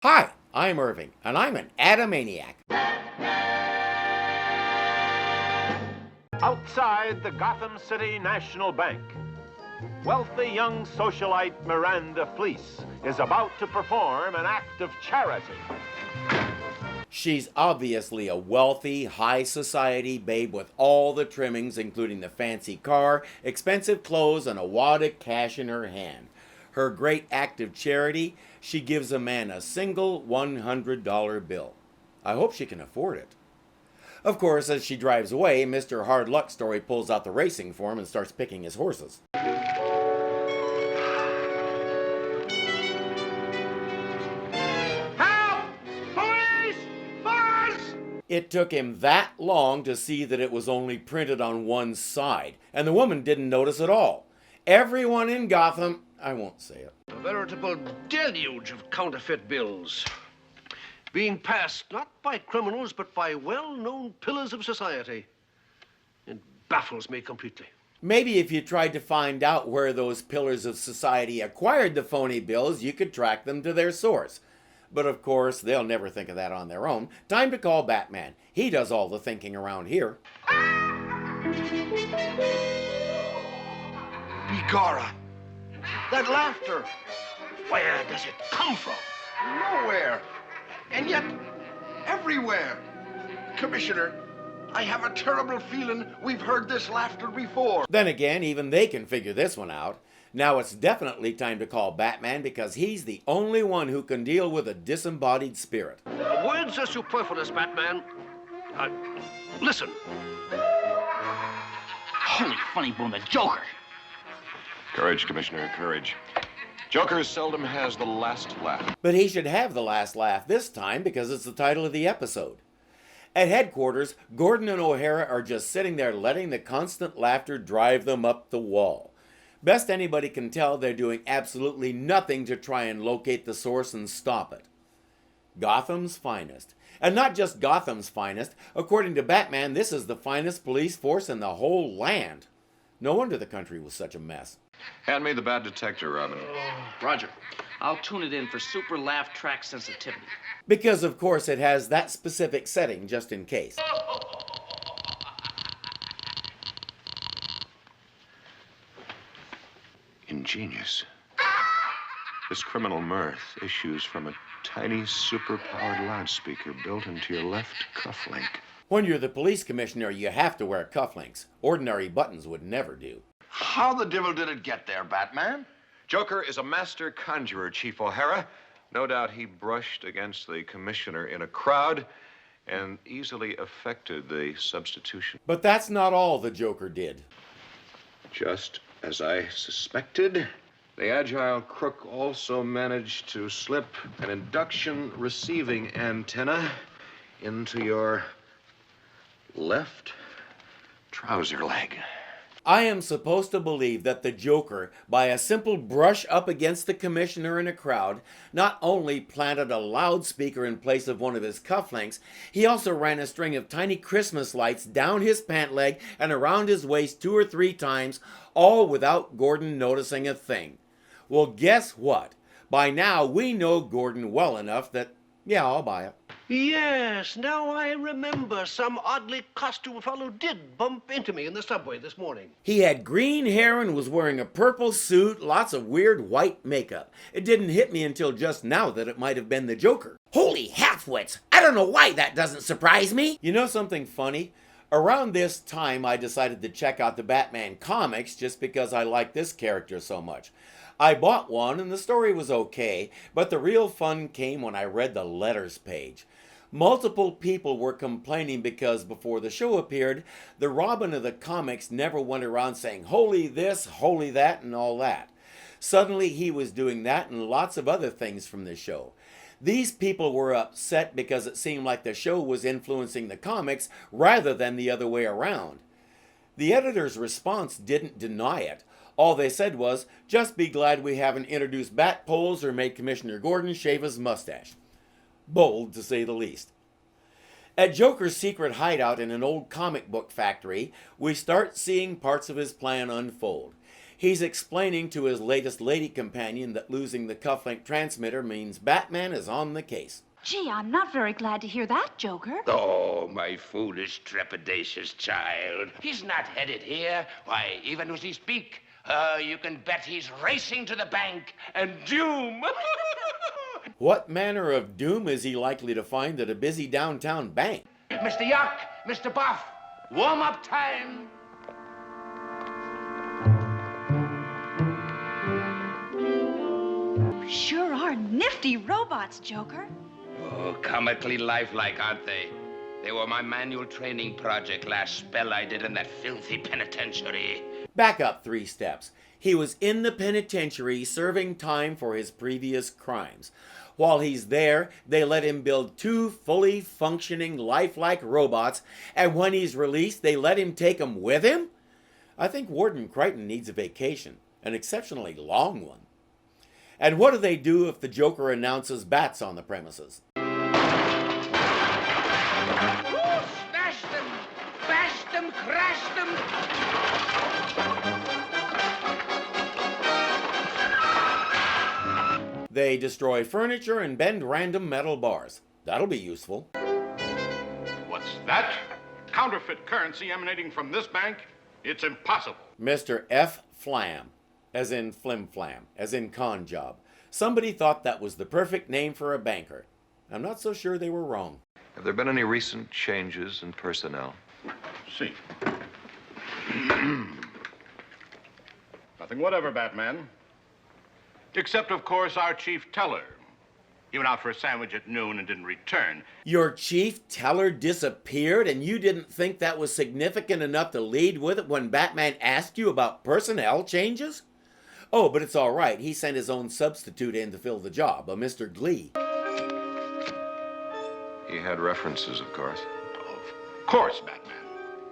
Hi, I'm Irving, and I'm an Adamaniac. Outside the Gotham City National Bank, wealthy young socialite Miranda Fleece is about to perform an act of charity. She's obviously a wealthy, high society babe with all the trimmings, including the fancy car, expensive clothes, and a wad of cash in her hand. Her great act of charity, she gives a man a single $100 bill. I hope she can afford it. Of course, as she drives away, Mr. Hard Luck Story pulls out the racing form and starts picking his horses. Help! Police! Buzz! It took him that long to see that it was only printed on one side, and the woman didn't notice at all. Everyone in Gotham, I won't say it. A veritable deluge of counterfeit bills. Being passed not by criminals, but by well-known pillars of society. It baffles me completely. Maybe if you tried to find out where those pillars of society acquired the phony bills, you could track them to their source. But of course, they'll never think of that on their own. Time to call Batman. He does all the thinking around here. Begorra! That laughter! Where does it come from? Nowhere. And yet, everywhere. Commissioner, I have a terrible feeling we've heard this laughter before. Then again, even they can figure this one out. Now it's definitely time to call Batman because he's the only one who can deal with a disembodied spirit. Words are superfluous, Batman. Listen. Holy funny bone, the Joker. Courage, Commissioner, courage. Joker seldom has the last laugh. But he should have the last laugh this time because it's the title of the episode. At headquarters, Gordon and O'Hara are just sitting there letting the constant laughter drive them up the wall. Best anybody can tell, they're doing absolutely nothing to try and locate the source and stop it. Gotham's finest. And not just Gotham's finest. According to Batman, this is the finest police force in the whole land. No wonder the country was such a mess. Hand me the bad detector, Robin. Roger. I'll tune it in for super laugh track sensitivity. Because, of course, it has that specific setting just in case. Ingenious. This criminal mirth issues from a tiny super-powered loudspeaker built into your left cufflink. When you're the police commissioner, you have to wear cufflinks. Ordinary buttons would never do. How the devil did it get there, Batman? Joker is a master conjurer, Chief O'Hara. No doubt he brushed against the commissioner in a crowd and easily effected the substitution. But that's not all the Joker did. Just as I suspected, the agile crook also managed to slip an induction receiving antenna into your left trouser leg. I am supposed to believe that the Joker, by a simple brush up against the commissioner in a crowd, not only planted a loudspeaker in place of one of his cufflinks, he also ran a string of tiny Christmas lights down his pant leg and around his waist 2 or 3 times, all without Gordon noticing a thing. Well, guess what? By now, we know Gordon well enough that, yeah, I'll buy it. Yes, now I remember some oddly costumed fellow did bump into me in the subway this morning. He had green hair and was wearing a purple suit, lots of weird white makeup. It didn't hit me until just now that it might have been the Joker. Holy halfwits! I don't know why that doesn't surprise me! You know something funny? Around this time, I decided to check out the Batman comics just because I like this character so much. I bought one and the story was okay, but the real fun came when I read the letters page. Multiple people were complaining because before the show appeared, the Robin of the comics never went around saying holy this, holy that, and all that. Suddenly he was doing that and lots of other things from the show. These people were upset because it seemed like the show was influencing the comics rather than the other way around. The editor's response didn't deny it. All they said was, just be glad we haven't introduced bat poles or made Commissioner Gordon shave his mustache. Bold, to say the least. At Joker's secret hideout in an old comic book factory, we start seeing parts of his plan unfold. He's explaining to his latest lady companion that losing the cufflink transmitter means Batman is on the case. Gee, I'm not very glad to hear that, Joker. Oh, my foolish, trepidatious child. He's not headed here. Why, even as he speak, you can bet he's racing to the bank and doom. What manner of doom is he likely to find at a busy downtown bank? Mr. Yuck, Mr. Buff, warm-up time. Sure are nifty robots, Joker. Oh, comically lifelike, aren't they? They were my manual training project last spell I did in that filthy penitentiary. Back up 3 steps. He was in the penitentiary serving time for his previous crimes. While he's there, they let him build 2 fully functioning lifelike robots, and when he's released, they let him take them with him? I think Warden Crichton needs a vacation, an exceptionally long one. And what do they do if the Joker announces bats on the premises? Ooh, smash them, bash them, crash them. They destroy furniture and bend random metal bars. That'll be useful. What's that? Counterfeit currency emanating from this bank? It's impossible. Mr. F. Flamm, as in flim flam, as in con job. Somebody thought that was the perfect name for a banker. I'm not so sure they were wrong. Have there been any recent changes in personnel? See. Nothing whatever, Batman. Except, of course, our chief teller. He went out for a sandwich at noon and didn't return. Your chief teller disappeared and you didn't think that was significant enough to lead with it when Batman asked you about personnel changes? Oh, but it's all right. He sent his own substitute in to fill the job, a Mr. Glee. He had references, of course. Of course, Batman.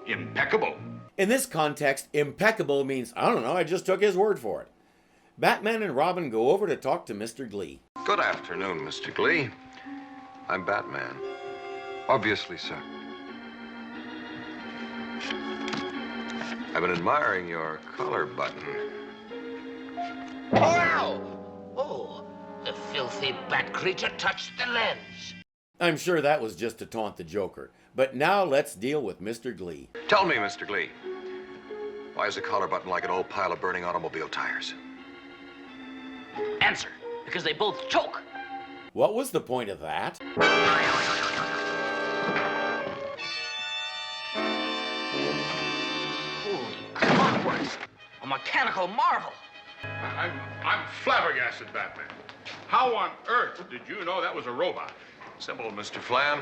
Impeccable. In this context, impeccable means, I don't know, I just took his word for it. Batman and Robin go over to talk to Mr. Glee. Good afternoon, Mr. Glee. I'm Batman. Obviously, sir. I've been admiring your collar button. Wow! Oh, the filthy bat creature touched the lens. I'm sure that was just to taunt the Joker. But now let's deal with Mr. Glee. Tell me, Mr. Glee, why is the collar button like an old pile of burning automobile tires? Answer, because they both choke. What was the point of that? Holy clockworks, a mechanical marvel. I'm flabbergasted, Batman. How on earth did you know that was a robot? Simple, Mr. Flamm.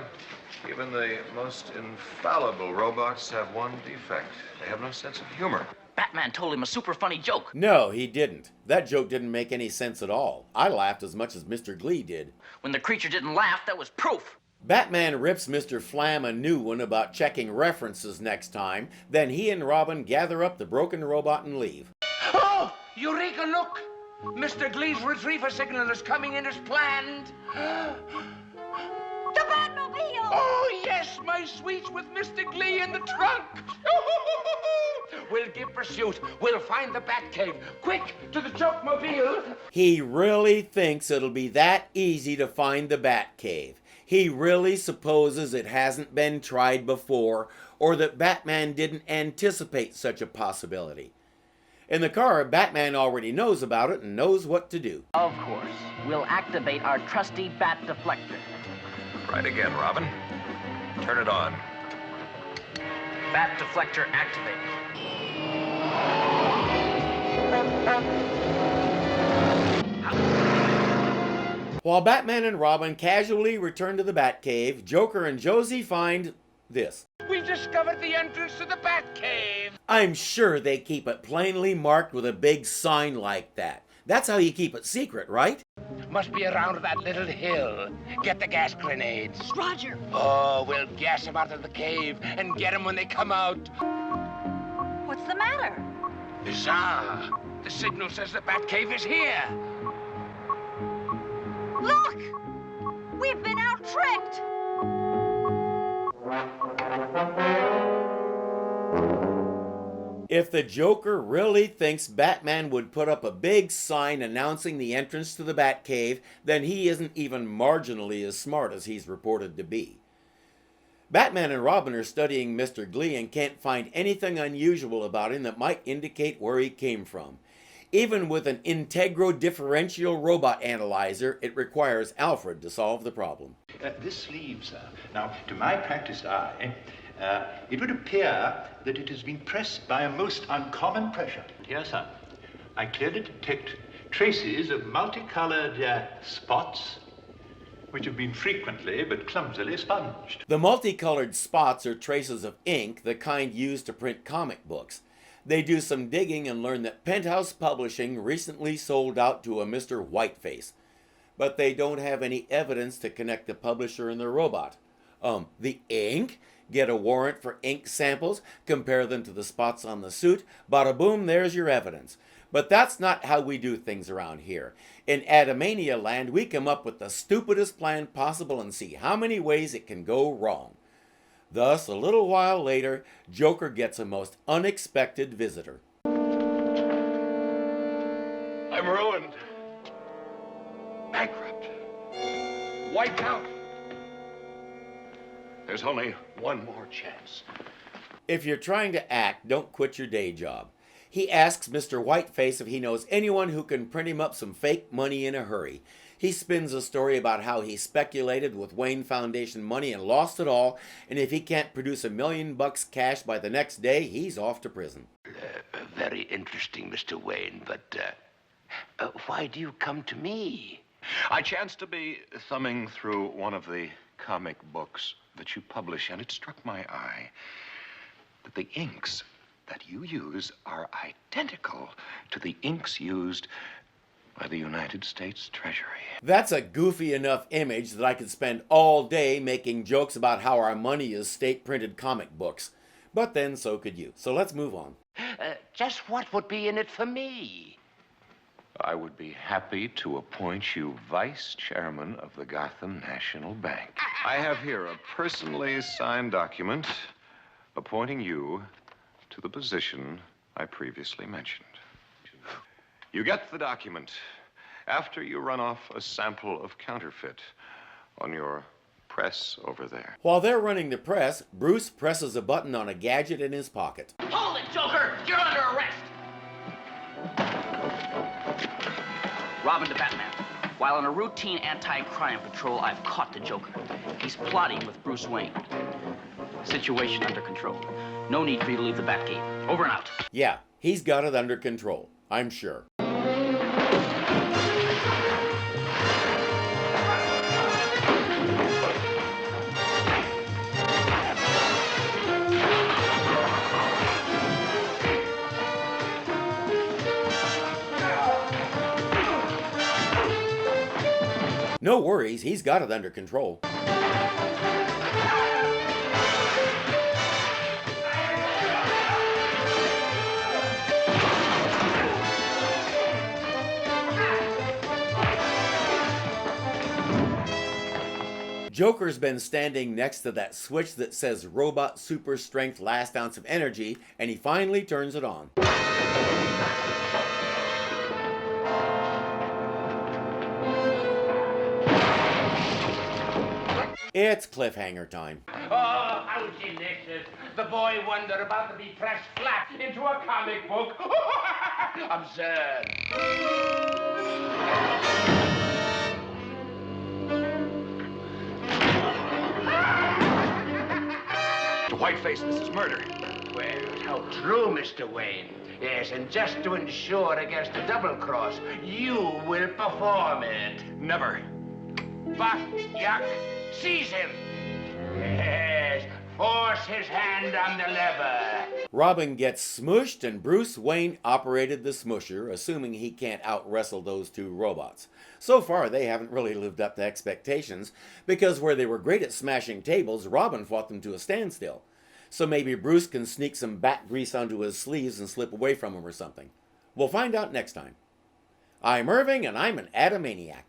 Even the most infallible robots have one defect. They have no sense of humor. Batman told him a super funny joke. No, he didn't. That joke didn't make any sense at all. I laughed as much as Mr. Glee did. When the creature didn't laugh, that was proof. Batman rips Mr. Flamm a new one about checking references next time. Then he and Robin gather up the broken robot and leave. Oh, Eureka, look! Mr. Glee's retriever signal is coming in as planned. The Batmobile! Oh, yes, my sweets with Mr. Glee in the trunk. We'll give pursuit. We'll find the Batcave. Quick, to the Joke-mobile. He really thinks it'll be that easy to find the Batcave. He really supposes it hasn't been tried before, or that Batman didn't anticipate such a possibility. In the car, Batman already knows about it and knows what to do. Of course, we'll activate our trusty bat deflector. Right again, Robin. Turn it on. Bat deflector activated. While Batman and Robin casually return to the Batcave, Joker and Josie find this. We've discovered the entrance to the Batcave. I'm sure they keep it plainly marked with a big sign like that. That's how you keep it secret, right? Must be around that little hill. Get the gas grenades. Roger. Oh, we'll gas them out of the cave and get them when they come out. What's the matter? Bizarre. The signal says the Batcave is here. Look! We've been out-tricked! If the Joker really thinks Batman would put up a big sign announcing the entrance to the Batcave, then he isn't even marginally as smart as he's reported to be. Batman and Robin are studying Mr. Glee and can't find anything unusual about him that might indicate where he came from. Even with an integro differential robot analyzer, it requires Alfred to solve the problem. This sleeve, sir. Now, to my practiced eye, it would appear that it has been pressed by a most uncommon pressure. Here, sir, I clearly detect traces of multicolored spots which have been frequently but clumsily sponged. The multicolored spots are traces of ink, the kind used to print comic books. They do some digging and learn that Penthouse Publishing recently sold out to a Mr. Whiteface. But they don't have any evidence to connect the publisher and the robot. The ink? Get a warrant for ink samples, compare them to the spots on the suit, bada boom, there's your evidence. But that's not how we do things around here. In Adamania land, we come up with the stupidest plan possible and see how many ways it can go wrong. Thus, a little while later, Joker gets a most unexpected visitor. I'm ruined. Bankrupt. Wiped out. There's only one more chance. If you're trying to act, don't quit your day job. He asks Mr. Whiteface if he knows anyone who can print him up some fake money in a hurry. He spins a story about how he speculated with Wayne Foundation money and lost it all, and if he can't produce $1 million cash by the next day, he's off to prison. Very interesting, Mr. Wayne, but why do you come to me? I chanced to be thumbing through one of the comic books that you publish, and it struck my eye that the inks that you use are identical to the inks used by the United States Treasury. That's a goofy enough image that I could spend all day making jokes about how our money is state-printed comic books. But then so could you. So let's move on. Just what would be in it for me? I would be happy to appoint you vice chairman of the Gotham National Bank. I have here a personally signed document appointing you to the position I previously mentioned. You get the document after you run off a sample of counterfeit on your press over there. While they're running the press, Bruce presses a button on a gadget in his pocket. Hold it, Joker! You're under arrest! Robin to Batman. While on a routine anti-crime patrol, I've caught the Joker. He's plotting with Bruce Wayne. Situation under control. No need for you to leave the Batcave. Over and out. Yeah, he's got it under control, I'm sure. No worries, he's got it under control. Joker's been standing next to that switch that says Robot Super Strength Last Ounce of Energy, and he finally turns it on. It's cliffhanger time. Oh, how delicious. The boy wonder about to be pressed flat into a comic book. Absurd. Whiteface, this is murder. Well, how true, Mr. Wayne. Yes, and just to ensure against a double cross, you will perform it. Never. But, Yuck, seize him. Yes, force his hand on the lever. Robin gets smushed and Bruce Wayne operated the smusher, assuming he can't out-wrestle those two robots. So far, they haven't really lived up to expectations, because where they were great at smashing tables, Robin fought them to a standstill. So maybe Bruce can sneak some bat grease onto his sleeves and slip away from him or something. We'll find out next time. I'm Irving, and I'm an Adamaniac.